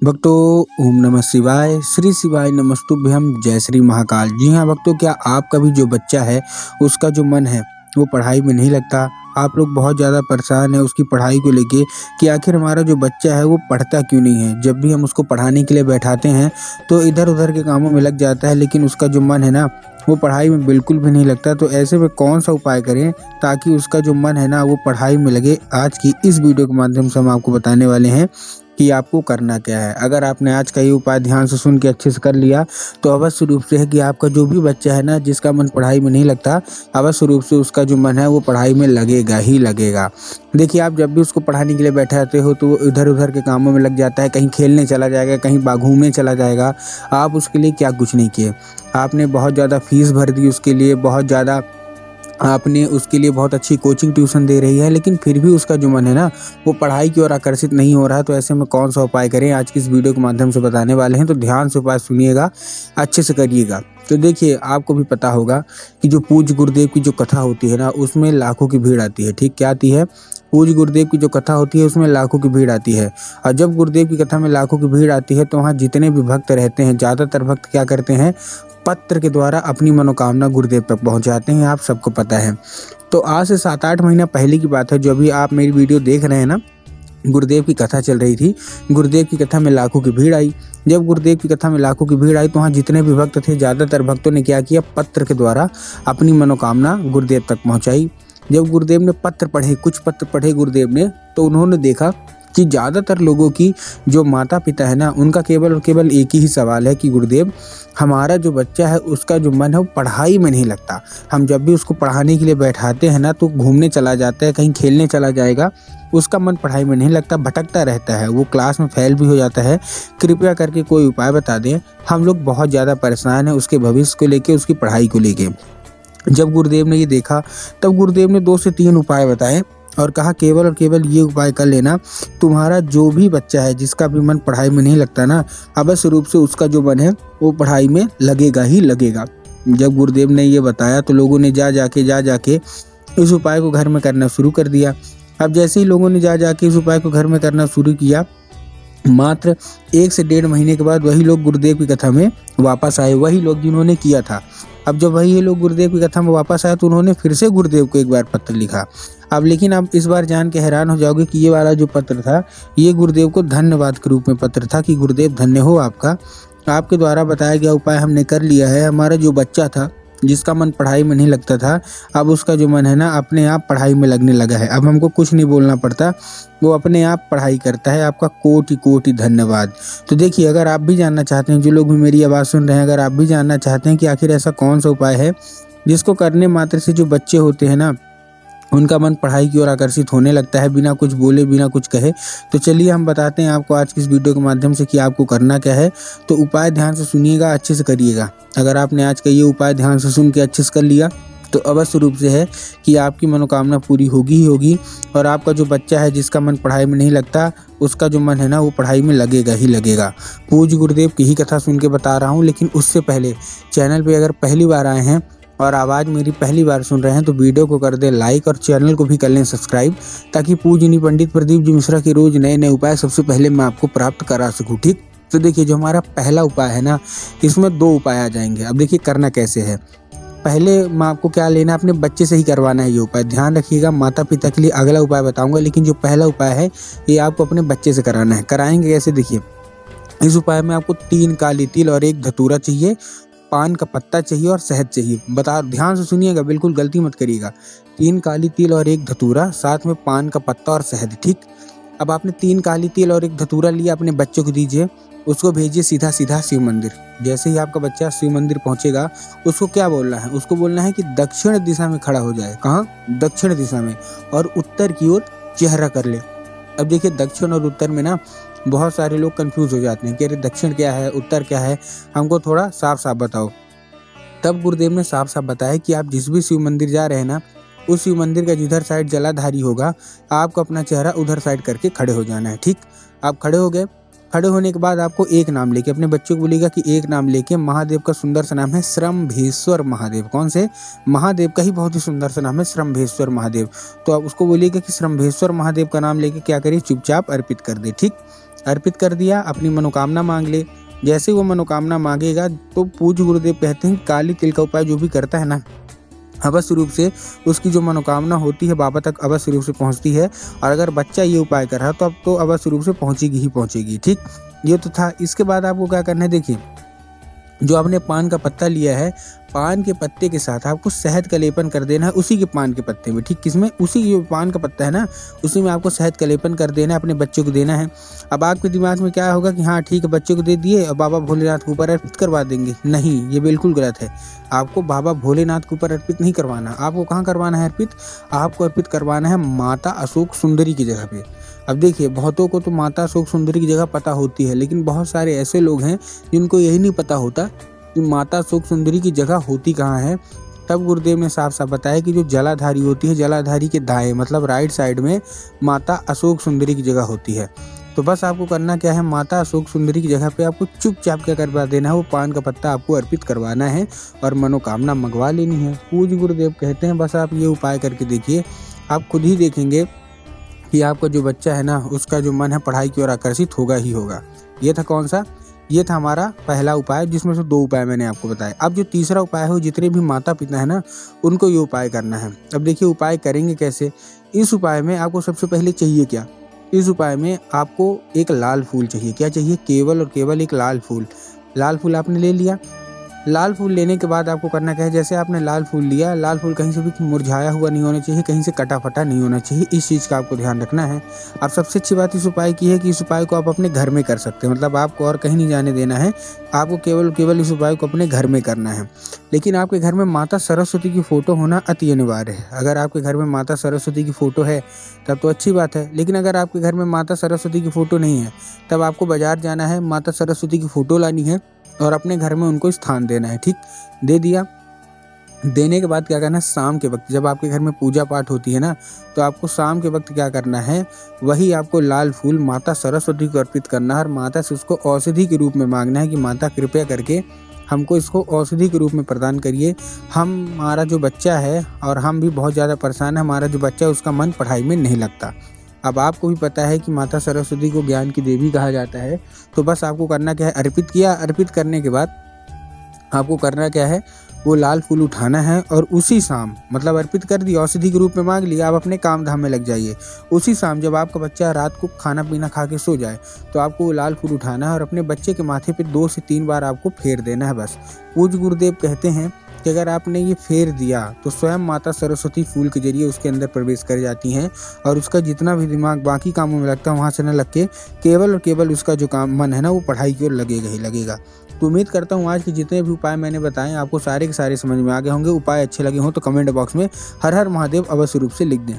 भक्तों, ओम नमः शिवाय, श्री शिवाय नमस्तुभ्यम, जय श्री महाकाल। जी हाँ भक्तों, क्या आपका भी जो बच्चा है उसका जो मन है वो पढ़ाई में नहीं लगता? आप लोग बहुत ज़्यादा परेशान हैं उसकी पढ़ाई को लेके कि आखिर हमारा जो बच्चा है वो पढ़ता क्यों नहीं है। जब भी हम उसको पढ़ाने के लिए बैठाते हैं तो इधर उधर के कामों में लग जाता है, लेकिन उसका जो मन है ना वो पढ़ाई में बिल्कुल भी नहीं लगता। तो ऐसे में कौन सा उपाय करें ताकि उसका जो मन है ना वो पढ़ाई में लगे। आज की इस वीडियो के माध्यम से हम आपको बताने वाले हैं कि आपको करना क्या है। अगर आपने आज का ये उपाय ध्यान से सुन के अच्छे से कर लिया तो अवश्य रूप से है कि आपका जो भी बच्चा है ना जिसका मन पढ़ाई में नहीं लगता, अवश्य रूप से उसका जो मन है वो पढ़ाई में लगेगा ही लगेगा। देखिए, आप जब भी उसको पढ़ाने के लिए बैठाते हो तो वो इधर उधर के कामों में लग जाता है, कहीं खेलने चला जाएगा, कहीं घूमने चला जाएगा। आप उसके लिए क्या कुछ नहीं किए। आपने बहुत ज़्यादा फीस भर दी उसके लिए, बहुत ज़्यादा आपने उसके लिए बहुत अच्छी कोचिंग ट्यूशन दे रही है, लेकिन फिर भी उसका जो मन है ना वो पढ़ाई की ओर आकर्षित नहीं हो रहा। तो ऐसे में कौन सा उपाय करें, आज की इस वीडियो के माध्यम से बताने वाले हैं। तो ध्यान से उपाय सुनिएगा, अच्छे से करिएगा। तो देखिए, आपको भी पता होगा कि जो पूज्य गुरुदेव की जो कथा होती है ना उसमें लाखों की भीड़ आती है। ठीक, क्या आती है? पूज्य गुरुदेव की जो कथा होती है उसमें लाखों की भीड़ आती है। और जब गुरुदेव की कथा में लाखों की भीड़ आती है तो वहाँ जितने भी भक्त रहते हैं, ज़्यादातर भक्त क्या करते हैं, पत्र के द्वारा अपनी मनोकामना गुरुदेव तक पहुंचाते हैं। आप सबको पता है। तो आज से 7-8 महीना पहले की बात है, जो अभी आप मेरी वीडियो देख रहे हैं ना, गुरुदेव की कथा चल रही थी। गुरुदेव की कथा में लाखों की भीड़ आई। जब गुरुदेव की कथा में लाखों की भीड़ आई तो वहाँ जितने भी भक्त थे, ज़्यादातर भक्तों ने क्या किया, पत्र के द्वारा अपनी मनोकामना गुरुदेव तक पहुँचाई। जब गुरुदेव ने पत्र पढ़े, कुछ पत्र पढ़े गुरुदेव ने, तो उन्होंने देखा कि ज़्यादातर लोगों की जो माता पिता है ना उनका केवल और केवल एक ही सवाल है कि गुरुदेव, हमारा जो बच्चा है उसका जो मन है वो पढ़ाई में नहीं लगता। हम जब भी उसको पढ़ाने के लिए बैठाते हैं ना तो घूमने चला जाता है, कहीं खेलने चला जाएगा, उसका मन पढ़ाई में नहीं लगता, भटकता रहता है, वो क्लास में फेल भी हो जाता है। कृपया करके कोई उपाय बता दें, हम लोग बहुत ज़्यादा परेशान हैं उसके भविष्य को लेके, उसकी पढ़ाई को लेके। जब गुरुदेव ने ये देखा तब गुरुदेव ने 2 से 3 उपाय बताए और कहा केवल और केवल ये उपाय कर लेना, तुम्हारा जो भी बच्चा है जिसका भी मन पढ़ाई में नहीं लगता ना, अवश्य रूप से उसका जो मन है वो पढ़ाई में लगेगा ही लगेगा। जब गुरुदेव ने ये बताया तो लोगों ने जा जाके इस उपाय को घर में करना शुरू कर दिया। अब जैसे ही लोगों ने जा जाके इस उपाय को घर में करना शुरू किया, मात्र 1 से 1.5 महीने के बाद वही लोग गुरुदेव की कथा में वापस आए, वही लोग जिन्होंने किया था। अब जब वही लोग गुरुदेव की कथा में वापस आए तो उन्होंने फिर से गुरुदेव को एक बार पत्र लिखा। अब लेकिन आप इस बार जान के हैरान हो जाओगे कि ये वाला जो पत्र था ये गुरुदेव को धन्यवाद के रूप में पत्र था कि गुरुदेव धन्य हो आपका, आपके द्वारा बताया गया उपाय हमने कर लिया है। हमारा जो बच्चा था जिसका मन पढ़ाई में नहीं लगता था, अब उसका जो मन है ना अपने आप पढ़ाई में लगने लगा है। अब हमको कुछ नहीं बोलना पड़ता, वो अपने आप पढ़ाई करता है। आपका कोटि कोटि धन्यवाद। तो देखिए, अगर आप भी जानना चाहते हैं, जो लोग भी मेरी आवाज़ सुन रहे हैं, अगर आप भी जानना चाहते हैं कि आखिर ऐसा कौन सा उपाय है जिसको करने मात्र से जो बच्चे होते हैं ना उनका मन पढ़ाई की ओर आकर्षित होने लगता है बिना कुछ बोले, बिना कुछ कहे, तो चलिए हम बताते हैं आपको आज की इस वीडियो के माध्यम से कि आपको करना क्या है। तो उपाय ध्यान से सुनिएगा, अच्छे से करिएगा। अगर आपने आज का ये उपाय ध्यान से सुन के अच्छे से कर लिया तो अवश्य रूप से है कि आपकी मनोकामना पूरी होगी ही होगी, और आपका जो बच्चा है जिसका मन पढ़ाई में नहीं लगता उसका जो मन है ना वो पढ़ाई में लगेगा ही लगेगा। पूज्य गुरुदेव की ही कथा सुन के बता रहा हूँ, लेकिन उससे पहले चैनल पर अगर पहली बार आए हैं और आवाज़ मेरी पहली बार सुन रहे हैं तो वीडियो को कर दें लाइक और चैनल को भी कर लें सब्सक्राइब, ताकि पूजनीय पंडित प्रदीप जी मिश्रा के रोज नए नए उपाय सबसे पहले मैं आपको प्राप्त करा सकूं। ठीक, तो देखिए, जो हमारा पहला उपाय है ना इसमें 2 उपाय आ जाएंगे। अब देखिए करना कैसे है। पहले मैं आपको क्या लेना है, अपने बच्चे से ही करवाना है ये उपाय। ध्यान रखिएगा, माता पिता के लिए अगला उपाय बताऊंगा, लेकिन जो पहला उपाय है ये आपको अपने बच्चे से कराना है। कराएंगे कैसे, देखिए, इस उपाय में आपको 3 काली तिल और 1 धतूरा चाहिए, पान का पत्ता चाहिए और शहद चाहिए। ध्यान से सुनिएगा, बिल्कुल गलती मत करिएगा। 3 काली तिल और 1 धतूरा, साथ में पान का पत्ता और शहद। ठीक, अब आपने 3 काली तिल और 1 धतूरा लिया, अपने बच्चे को दीजिए, उसको भेजिए सीधा सीधा शिव मंदिर। जैसे ही आपका बच्चा शिव मंदिर पहुंचेगा उसको क्या बोलना है, उसको बोलना है कि दक्षिण दिशा में खड़ा हो जाए। कहाँ? दक्षिण दिशा में, और उत्तर की ओर चेहरा कर ले। अब देखिए, दक्षिण और उत्तर में ना बहुत सारे लोग कंफ्यूज हो जाते हैं कि अरे दक्षिण क्या है, उत्तर क्या है, हमको थोड़ा साफ साफ बताओ। तब गुरुदेव ने साफ साफ बताया कि आप जिस भी शिव मंदिर जा रहे हैं ना उस शिव मंदिर का जिधर साइड जलाधारी होगा आपको अपना चेहरा उधर साइड करके खड़े हो जाना है। ठीक, आप खड़े हो गए। खड़े होने के बाद आपको एक नाम लेके, अपने बच्चों को बोलेगा कि एक नाम लेके, महादेव का सुंदर सा नाम है श्रम्भेश्वर महादेव। कौन से? महादेव का ही बहुत ही सुंदर सा नाम है श्रम्भेश्वर महादेव। तो आप उसको बोलिएगा कि श्रम्भेश्वर महादेव का नाम लेके क्या करिए, चुपचाप अर्पित कर दे। ठीक, अर्पित कर दिया, अपनी मनोकामना मांग ले। जैसे वो मनोकामना मांगेगा तो पूज्य गुरुदेव कहते हैं काली तिल का उपाय जो भी करता है ना, अवश्य रूप से उसकी जो मनोकामना होती है बाबा तक अवश्य रूप से पहुंचती है। और अगर बच्चा ये उपाय कर रहा है तो अब तो अवश्य रूप से पहुंचेगी ही पहुंचेगी। ठीक, ये तो था। इसके बाद आपको क्या करना है, देखिए जो आपने पान का पत्ता लिया है, पान के पत्ते के साथ आपको शहद का लेपन कर देना है उसी के पान के पत्ते में। ठीक, किसमें? उसी जो पान का पत्ता है ना, उसी में आपको शहद का लेपन कर देना है, अपने बच्चे को देना है। अब आपके दिमाग में क्या होगा कि हाँ ठीक है, बच्चे को दे दिए और बाबा भोलेनाथ के ऊपर अर्पित करवा देंगे। नहीं, ये बिल्कुल गलत है। आपको बाबा भोलेनाथ के ऊपर अर्पित नहीं करवाना। आपको कहाँ करवाना है अर्पित? आपको अर्पित करवाना है माता अशोक सुंदरी की जगह पे। अब देखिए, बहुतों को तो माता अशोक सुंदरी की जगह पता होती है, लेकिन बहुत सारे ऐसे लोग हैं जिनको यही नहीं पता होता कि माता अशोक सुंदरी की जगह होती कहाँ है। तब गुरुदेव ने साफ साफ बताया कि जो जलाधारी होती है, जलाधारी के दाएं मतलब राइट साइड में माता अशोक सुंदरी की जगह होती है। तो बस आपको करना क्या है, माता अशोक सुंदरी की जगह पे आपको चुपचाप क्या करवा देना है, वो पान का पत्ता आपको अर्पित करवाना है और मनोकामना मंगवा लेनी है। पूज्य गुरुदेव कहते हैं बस आप ये उपाय करके देखिए, आप खुद ही देखेंगे कि आपका जो बच्चा है ना, उसका जो मन है पढ़ाई की ओर आकर्षित होगा ही होगा। ये था कौन सा? ये था हमारा पहला उपाय, जिसमें से 2 उपाय मैंने आपको बताए। अब जो तीसरा उपाय है, वो जितने भी माता पिता है ना, उनको ये उपाय करना है। अब देखिए उपाय करेंगे कैसे। इस उपाय में आपको सबसे पहले चाहिए क्या? इस उपाय में आपको एक लाल फूल चाहिए। क्या चाहिए? केवल और केवल एक लाल फूल। लाल फूल आपने ले लिया। लाल फूल लेने के बाद आपको करना क्या है, जैसे आपने लाल फूल लिया, लाल फूल कहीं से भी मुरझाया हुआ नहीं होना चाहिए, कहीं से कटा फटा नहीं होना चाहिए। इस चीज़ का आपको ध्यान रखना है। अब सबसे अच्छी बात इस उपाय की है कि इस उपाय को आप अपने घर में कर सकते हैं, मतलब आपको और कहीं नहीं जाने देना है। आपको केवल इस उपाय को अपने घर में करना है। लेकिन आपके घर में माता सरस्वती की फ़ोटो होना अति अनिवार्य है। अगर आपके घर में माता सरस्वती की फ़ोटो है तब तो अच्छी बात है, लेकिन अगर आपके घर में माता सरस्वती की फ़ोटो नहीं है तब आपको बाज़ार जाना है, माता सरस्वती की फ़ोटो लानी है और अपने घर में उनको स्थान देना है। ठीक, दे दिया। देने के बाद क्या करना है, शाम के वक्त जब आपके घर में पूजा पाठ होती है ना, तो आपको शाम के वक्त क्या करना है, वही आपको लाल फूल माता सरस्वती को अर्पित करना है और माता से उसको औषधि के रूप में मांगना है कि माता कृपया करके हमको इसको औषधि के रूप में प्रदान करिए। हमारा जो बच्चा है और हम भी बहुत ज़्यादा परेशान है, हमारा जो बच्चा है उसका मन पढ़ाई में नहीं लगता। अब आपको भी पता है कि माता सरस्वती को ज्ञान की देवी कहा जाता है। तो बस आपको करना क्या है, अर्पित किया। अर्पित करने के बाद आपको करना क्या है, वो लाल फूल उठाना है और उसी शाम, मतलब अर्पित कर दिया, औषधि के रूप में मांग लिया, आप अपने काम धाम में लग जाइए। उसी शाम जब आपका बच्चा रात को खाना पीना खा के सो जाए तो आपको वो लाल फूल उठाना है और अपने बच्चे के माथे पे 2 से 3 बार आपको फेर देना है बस। पूज्य गुरुदेव कहते हैं कि अगर आपने ये फेर दिया तो स्वयं माता सरस्वती फूल के जरिए उसके अंदर प्रवेश कर जाती हैं और उसका जितना भी दिमाग बाकी कामों में लगता है वहाँ से न लग के केवल और केवल उसका जो काम मन है ना, वो पढ़ाई की ओर लगेगा ही लगेगा। तो उम्मीद करता हूँ आज के जितने भी उपाय मैंने बताए आपको सारे के सारे समझ में आ गए होंगे। उपाय अच्छे लगे हों तो कमेंट बॉक्स में हर हर महादेव अवश्य रूप से लिख दें।